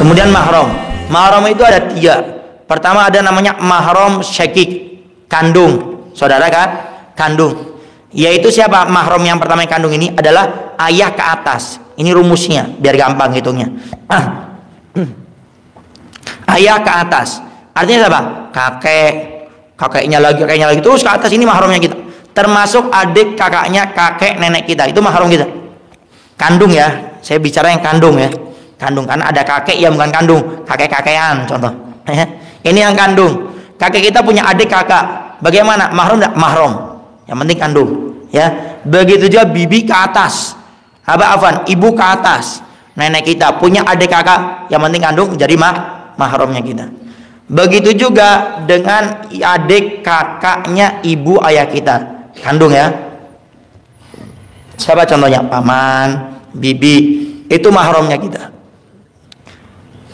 Kemudian mahram. Mahram itu ada 3. Pertama ada namanya mahram syakik, kandung, saudara kan? Kandung. Yaitu siapa? Mahram yang pertama yang kandung ini adalah ayah ke atas. Ini rumusnya biar gampang hitungnya. Ayah ke atas. Artinya apa? Kakeknya lagi terus ke atas, ini mahramnya kita. Termasuk adik kakaknya kakek nenek kita, itu mahram kita. Kandung ya, saya bicara yang kandung ya. Kandung, karena ada kakek yang bukan kandung, kakek-kakean contoh. Ini yang kandung. Kakek kita punya adik kakak. Bagaimana? Mahram enggak? Mahram. Yang penting kandung, ya. Begitu juga bibi ke atas. Ibu ke atas. Nenek kita punya adik kakak, yang penting kandung, jadi mahramnya kita. Begitu juga dengan adik kakaknya ibu ayah kita, kandung ya. Siapa contohnya? Paman, bibi, itu mahramnya kita.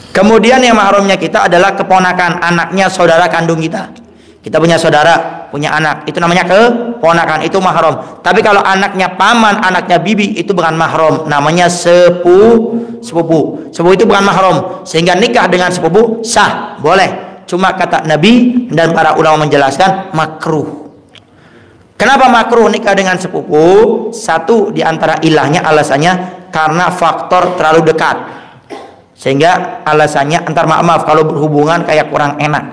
Kemudian yang mahramnya kita adalah keponakan, anaknya saudara kandung kita. Kita punya saudara, punya anak, itu namanya keponakan, itu mahram. Tapi kalau anaknya paman, anaknya bibi, itu bukan mahram, namanya sepupu. Sepupu itu bukan mahram, sehingga nikah dengan sepupu sah, boleh. Cuma kata Nabi dan para ulama menjelaskan makruh. Kenapa makruh nikah dengan sepupu? Satu di antara ilahnya, alasannya karena faktor terlalu dekat. Sehingga alasannya antar maaf kalau berhubungan kayak kurang enak.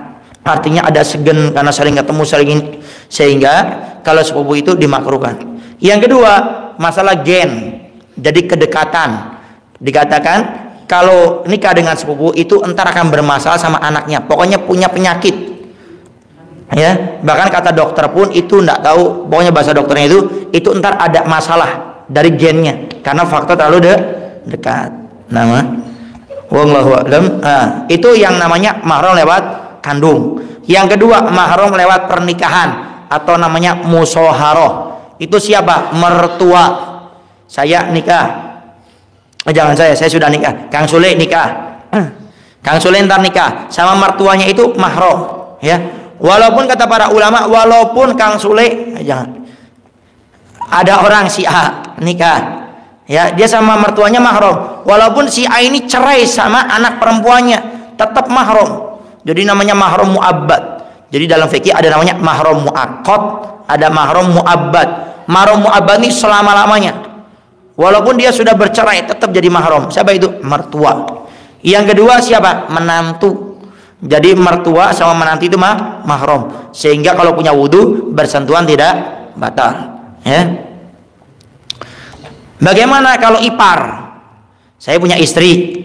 Artinya ada segen karena sering ketemu, sering ini. Sehingga kalau sepupu itu dimakruhkan. Yang kedua, masalah gen. Jadi kedekatan. Dikatakan kalau nikah dengan sepupu itu entar akan bermasalah sama anaknya. Pokoknya punya penyakit. Ya, bahkan kata dokter pun itu enggak tahu, pokoknya bahasa dokternya itu entar ada masalah dari gennya karena faktor terlalu dekat. Wallahu a'lam. Itu yang namanya mahram lewat kandung. Yang kedua, mahram lewat pernikahan atau namanya musyawarah. Itu siapa? Mertua. Saya nikah. Jangan saya sudah nikah. Kang Sule nikah. Kang Sule ntar nikah sama mertuanya, itu mahram, ya. Walaupun kata para ulama, walaupun Kang Sule jangan. Ada orang si A nikah, ya, dia sama mertuanya mahram. Walaupun si A ini cerai sama anak perempuannya, tetap mahram. Jadi namanya mahram mu'abbad. Jadi dalam fikih ada namanya mahram mu'aqqad, ada mahram mu'abbad. Mahram mu'abbad ini selama-lamanya. Walaupun dia sudah bercerai tetap jadi mahram. Siapa itu? Mertua. Yang kedua siapa? Menantu. Jadi mertua sama menantu itu mahram. Sehingga kalau punya wudu bersentuhan tidak batal. Ya. Bagaimana kalau ipar? Saya punya istri,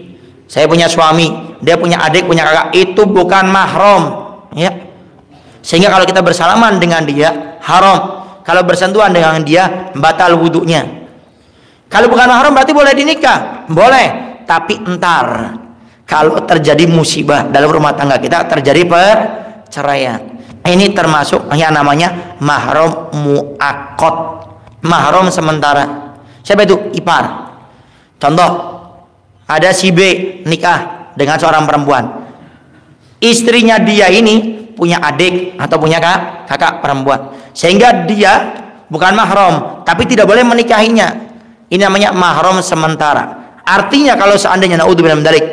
saya punya suami, dia punya adik, punya kakak, itu bukan mahram, ya. Sehingga kalau kita bersalaman dengan dia haram. Kalau bersentuhan dengan dia batal wudunya. Kalau bukan mahram berarti boleh dinikah, boleh. Tapi entar kalau terjadi musibah dalam rumah tangga kita, terjadi perceraian, ini termasuk yang namanya mahram mu'aqqad, mahram sementara. Siapa itu? Ipar. Contoh, ada si B nikah dengan seorang perempuan. Istrinya dia ini punya adik atau punya kakak perempuan, sehingga dia bukan mahram, tapi tidak boleh menikahinya. Ini namanya mahram sementara. Artinya kalau seandainya naudzubillah min dzalik,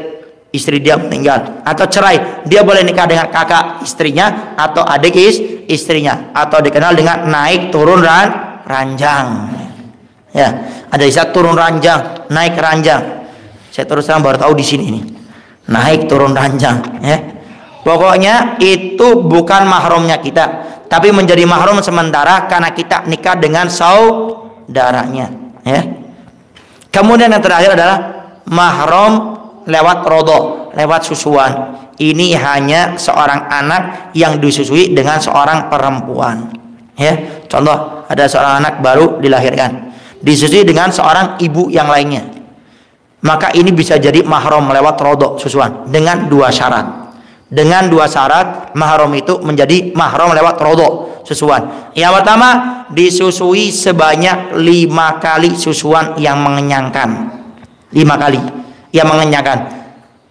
istri dia meninggal atau cerai, dia boleh nikah dengan kakak istrinya atau adik istrinya, atau dikenal dengan naik turun ranjang. Ya, ada istilah turun ranjang, naik ranjang. Saya terus terang baru tahu di sini ini. Naik turun ranjang, ya. Pokoknya itu bukan mahramnya kita, tapi menjadi mahram sementara karena kita nikah dengan saudaranya, ya. Kemudian yang terakhir adalah mahram lewat rodho, lewat susuan. Ini hanya seorang anak yang disusui dengan seorang perempuan, ya. Contoh, ada seorang anak baru dilahirkan, disusui dengan seorang ibu yang lainnya, maka ini bisa jadi mahram lewat rodho, susuan, dengan dua syarat. Dengan dua syarat mahram itu menjadi mahram lewat rodho, susuan. Yang pertama, disusui sebanyak 5 kali susuan yang mengenyangkan. 5 kali yang mengenyangkan.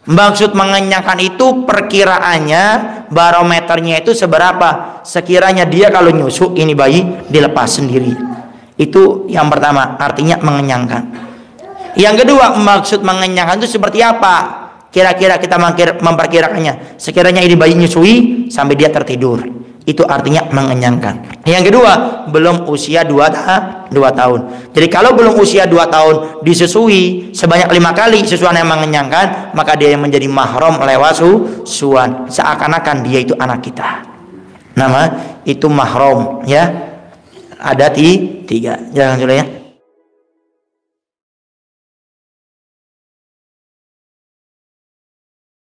Maksud mengenyangkan itu perkiraannya, barometernya itu seberapa. Sekiranya dia kalau nyusu ini bayi dilepas sendiri. Itu yang pertama, artinya mengenyangkan. Yang kedua, maksud mengenyangkan itu seperti apa? kira-kira kita memperkirakannya, sekiranya ini bayi nyusui sampai dia tertidur, itu artinya mengenyangkan. Yang kedua, belum usia 2 tahun. Jadi kalau belum usia 2 tahun disusui sebanyak 5 kali susuan yang mengenyangkan, maka dia yang menjadi mahram lewat susuan, seakan-akan dia itu anak kita. Nama itu mahram, ya. Ada 3. Jangan dulu ya.